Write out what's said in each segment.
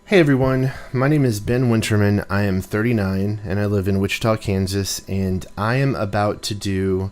Hey everyone, my name is Ben Winterman. I am 39 and I live in Wichita, Kansas, and I am about to do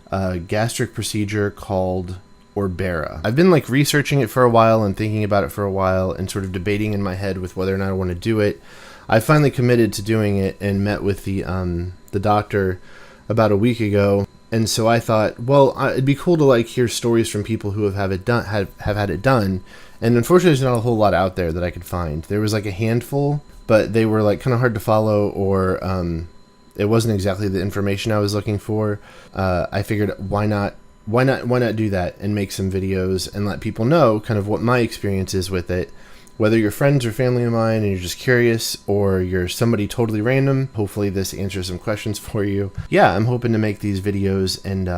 a gastric procedure called Orbera. I've been researching it for a while and thinking about it for a while and sort of debating in my head with whether or not I want to do it. I finally committed to doing it and met with the doctor about a week ago. And so I thought, well, it'd be cool to hear stories from people who have had it done. And unfortunately, there's not a whole lot out there that I could find. There was a handful, but they were kind of hard to follow, or it wasn't exactly the information I was looking for. I figured, why not do that and make some videos and let people know kind of what my experience is with it. Whether you're friends or family of mine and you're just curious, or you're somebody totally random, hopefully this answers some questions for you. Yeah, I'm hoping to make these videos and,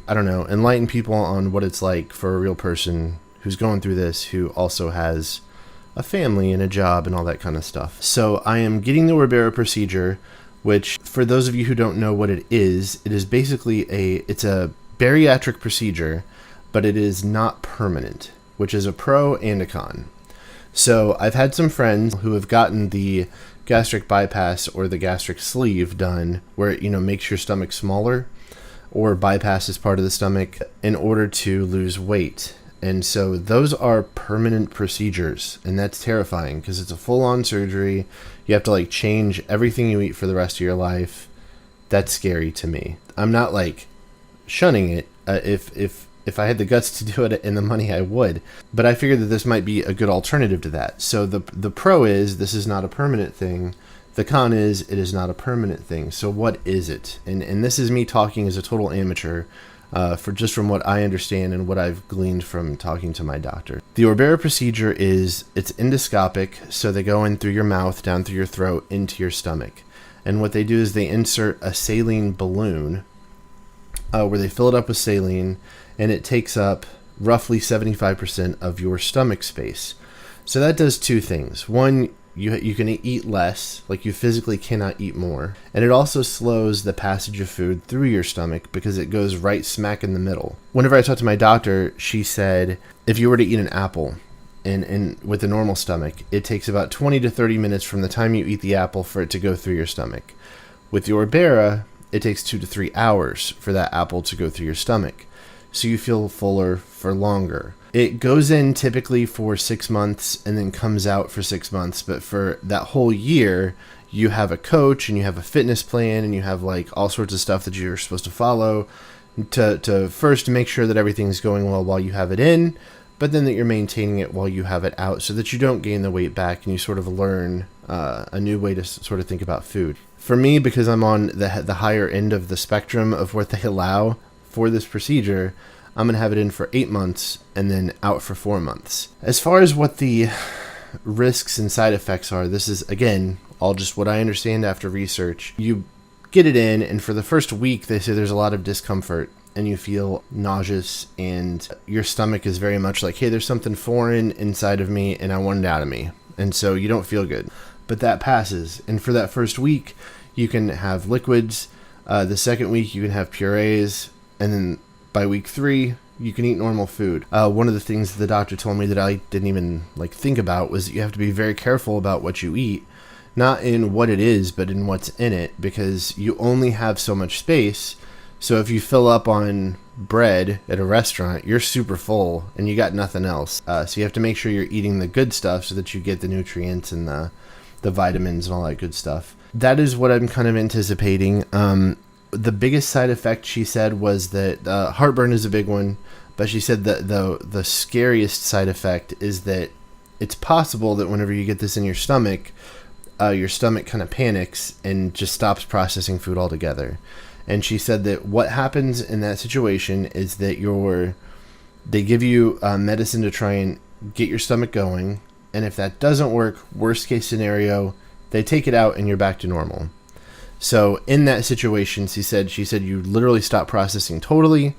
I don't know, enlighten people on what it's like for a real person who's going through this, who also has a family and a job and all that kind of stuff. So I am getting the Orbera procedure, which, for those of you who don't know what it is basically it's a bariatric procedure, but it is not permanent, which is a pro and a con. So I've had some friends who have gotten the gastric bypass or the gastric sleeve done, where it, makes your stomach smaller or bypasses part of the stomach in order to lose weight. And so those are permanent procedures, and that's terrifying because it's a full-on surgery. You have to change everything you eat for the rest of your life. That's scary to me. I'm not shunning it. If I had the guts to do it and the money, I would. But I figured that this might be a good alternative to that. So the pro is this is not a permanent thing. The con is it is not a permanent thing. So what is it? And this is me talking as a total amateur, from what I understand and what I've gleaned from talking to my doctor. The Orbera procedure it's endoscopic, so they go in through your mouth, down through your throat, into your stomach. And what they do is they insert a saline balloon where they fill it up with saline, and it takes up roughly 75% of your stomach space. So that does two things. One, you can eat less, you physically cannot eat more. And it also slows the passage of food through your stomach because it goes right smack in the middle. Whenever I talked to my doctor, she said if you were to eat an apple and with a normal stomach, it takes about 20 to 30 minutes from the time you eat the apple for it to go through your stomach. With the Orbera, it takes 2 to 3 hours for that apple to go through your stomach. So you feel fuller for longer. It goes in typically for 6 months and then comes out for 6 months. But for that whole year, you have a coach and you have a fitness plan and you have all sorts of stuff that you're supposed to follow to first make sure that everything's going well while you have it in, but then that you're maintaining it while you have it out so that you don't gain the weight back and you sort of learn a new way to sort of think about food. For me, because I'm on the higher end of the spectrum of what they allow for this procedure, I'm going to have it in for 8 months and then out for 4 months. As far as what the risks and side effects are, this is, again, all just what I understand after research. You get it in, and for the first week, they say there's a lot of discomfort, and you feel nauseous, and your stomach is very much hey, there's something foreign inside of me, and I want it out of me. And so you don't feel good. But that passes, and for that first week, you can have liquids. The second week, you can have purees, and then by week 3, you can eat normal food. One of the things the doctor told me that I didn't even think about was that you have to be very careful about what you eat, not in what it is, but in what's in it, because you only have so much space. So if you fill up on bread at a restaurant, you're super full and you got nothing else. So you have to make sure you're eating the good stuff so that you get the nutrients and the vitamins and all that good stuff. That is what I'm kind of anticipating. The biggest side effect, she said, was that heartburn is a big one, but she said that the scariest side effect is that it's possible that whenever you get this in your stomach kind of panics and just stops processing food altogether. And she said that what happens in that situation is that they give you medicine to try and get your stomach going, and if that doesn't work, worst case scenario, they take it out and you're back to normal. So in that situation, she said you literally stop processing totally.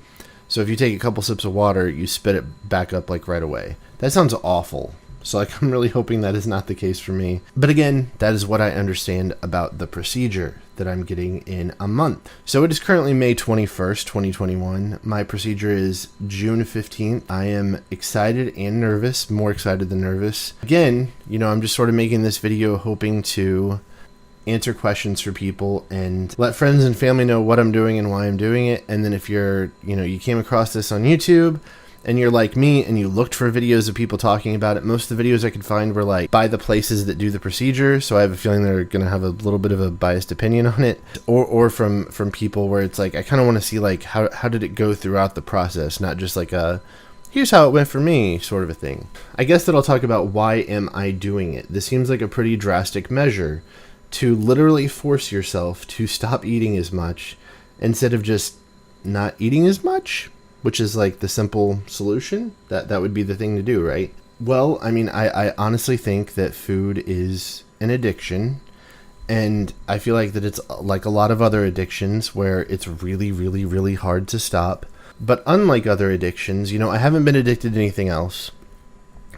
So if you take a couple sips of water, you spit it back up right away. That sounds awful. So like, I'm really hoping that is not the case for me. But again, that is what I understand about the procedure that I'm getting in a month. So it is currently May 21st, 2021. My procedure is June 15th. I am excited and nervous, more excited than nervous. Again, I'm just sort of making this video hoping to answer questions for people and let friends and family know what I'm doing and why I'm doing it. And then if you're, you came across this on YouTube and you're like me and you looked for videos of people talking about it, most of the videos I could find were like by the places that do the procedure. So I have a feeling they're going to have a little bit of a biased opinion on it, or from people where it's like, I kind of want to see like, how did it go throughout the process? Not just like here's how it went for me sort of a thing. I guess that I'll talk about why am I doing it? This seems like a pretty drastic measure to literally force yourself to stop eating as much instead of just not eating as much, which is like the simple solution. That would be the thing to do, right? Well, I mean, I honestly think that food is an addiction, and I feel like that it's like a lot of other addictions where it's really, really, really hard to stop. But unlike other addictions, I haven't been addicted to anything else.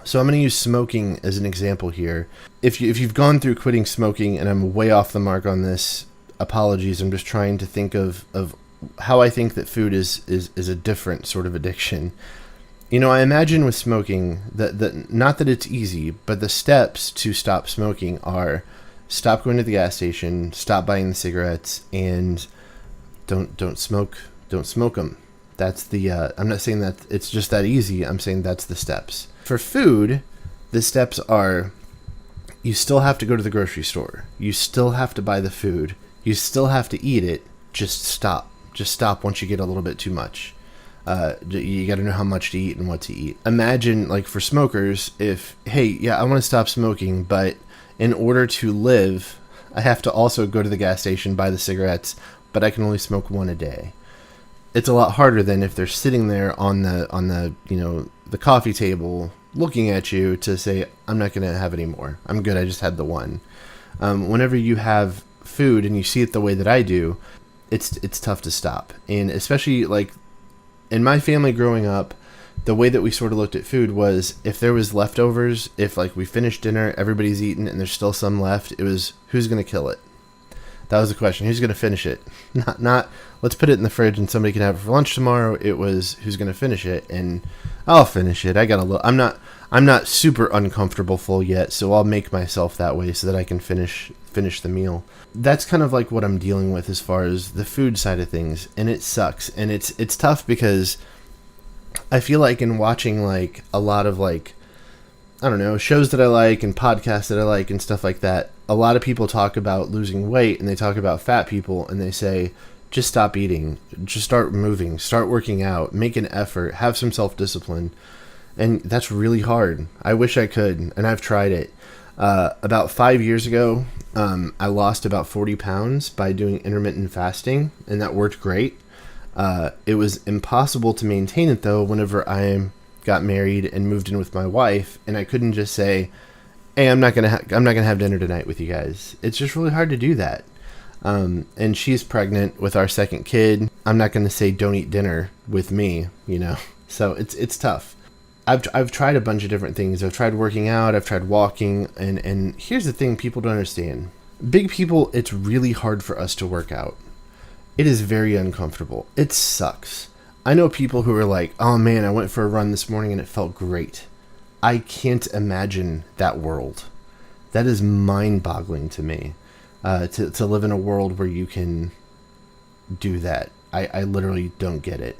So I'm going to use smoking as an example here. If you've gone through quitting smoking, and I'm way off the mark on this, apologies. I'm just trying to think of how I think that food is a different sort of addiction. I imagine with smoking that not that it's easy, but the steps to stop smoking are stop going to the gas station, stop buying the cigarettes, and don't smoke them. That's the I'm not saying that it's just that easy. I'm saying that's the steps. For food, the steps are, you still have to go to the grocery store. You still have to buy the food. You still have to eat it. Just stop. Just stop once you get a little bit too much. You got to know how much to eat and what to eat. Imagine, like for smokers, I want to stop smoking, but in order to live, I have to also go to the gas station, buy the cigarettes, but I can only smoke one a day. It's a lot harder than if they're sitting there on the the coffee table looking at you to say, I'm not going to have any more. I'm good. I just had the one. Whenever you have food and you see it the way that I do, it's tough to stop. And especially like in my family growing up, the way that we sort of looked at food was if there was leftovers, if like we finished dinner, everybody's eaten and there's still some left, it was who's going to kill it? That was the question. Who's going to finish it? Not let's put it in the fridge and somebody can have it for lunch tomorrow. It was who's going to finish it, and I'll finish it. I got a little. I'm not super uncomfortable full yet, so I'll make myself that way so that I can finish the meal. That's kind of like what I'm dealing with as far as the food side of things, and it sucks, and it's tough because I feel like in watching like a lot of like, I don't know, shows that I like and podcasts that I like and stuff like that, a lot of people talk about losing weight and they talk about fat people and they say, just stop eating, just start moving, start working out, make an effort, have some self-discipline. And that's really hard. I wish I could, and I've tried it. About 5 years ago, I lost about 40 pounds by doing intermittent fasting, and that worked great. It was impossible to maintain it though whenever I got married and moved in with my wife, and I couldn't just say, hey, I'm not gonna have dinner tonight with you guys. It's just really hard to do that. And she's pregnant with our second kid. I'm not gonna say don't eat dinner with me, So it's tough. I've tried a bunch of different things. I've tried working out. I've tried walking. And here's the thing people don't understand. Big people, it's really hard for us to work out. It is very uncomfortable. It sucks. I know people who are like, oh man, I went for a run this morning and it felt great. I can't imagine that world. That is mind-boggling to me. To live in a world where you can do that. I literally don't get it.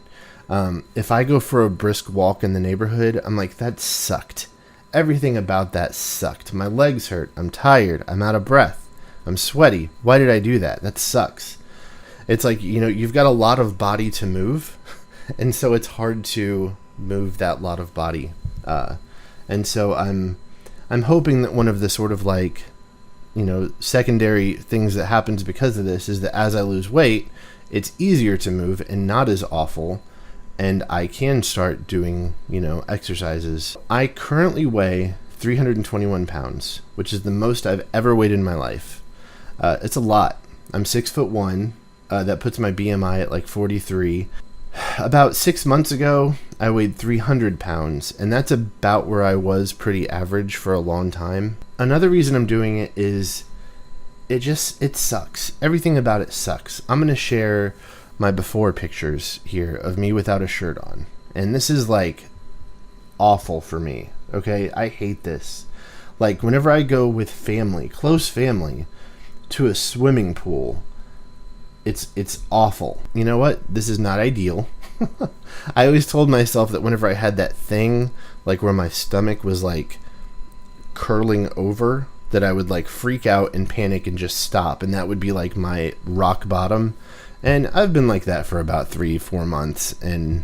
If I go for a brisk walk in the neighborhood, I'm like, that sucked. Everything about that sucked. My legs hurt. I'm tired. I'm out of breath. I'm sweaty. Why did I do that? That sucks. It's like, you've got a lot of body to move, and so it's hard to move that lot of body. And so I'm hoping that one of the sort of like, secondary things that happens because of this is that as I lose weight, it's easier to move and not as awful, and I can start doing, exercises. I currently weigh 321 pounds, which is the most I've ever weighed in my life. It's a lot. I'm 6'1". That puts my BMI at like 43. About 6 months ago, I weighed 300 pounds, and that's about where I was pretty average for a long time. Another reason I'm doing it is it sucks. Everything about it sucks. I'm going to share my before pictures here of me without a shirt on. And this is like awful for me. Okay? I hate this. Like whenever I go with family, close family, to a swimming pool, it's awful. You know what? This is not ideal. I always told myself that whenever I had that thing, like where my stomach was like curling over, that I would like freak out and panic and just stop, and that would be like my rock bottom. And I've been like that for about 3-4 months, and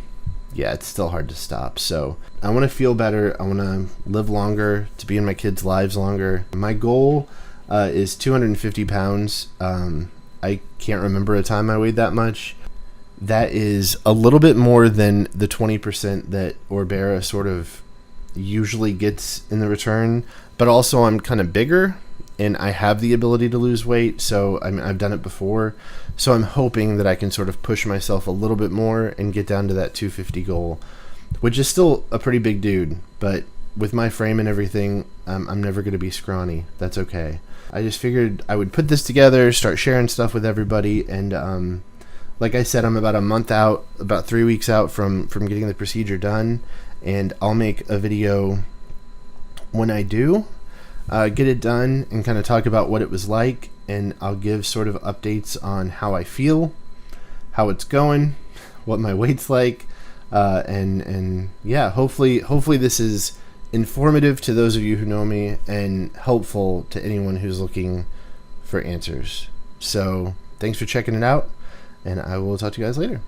yeah, it's still hard to stop. So I want to feel better. I want to live longer, to be in my kids' lives longer. My goal is 250 pounds. I can't remember a time I weighed that much. That is a little bit more than the 20% that Orbera sort of usually gets in the return, but also I'm kind of bigger and I have the ability to lose weight, so I've done it before, so I'm hoping that I can sort of push myself a little bit more and get down to that 250 goal, which is still a pretty big dude, but with my frame and everything, I'm never going to be scrawny. That's okay. I just figured I would put this together, start sharing stuff with everybody, and like I said, I'm about a month out, about 3 weeks out from getting the procedure done, and I'll make a video when I do get it done and kind of talk about what it was like, and I'll give sort of updates on how I feel, how it's going, what my weight's like, and yeah, hopefully this is informative to those of you who know me and helpful to anyone who's looking for answers. So thanks for checking it out, and I will talk to you guys later.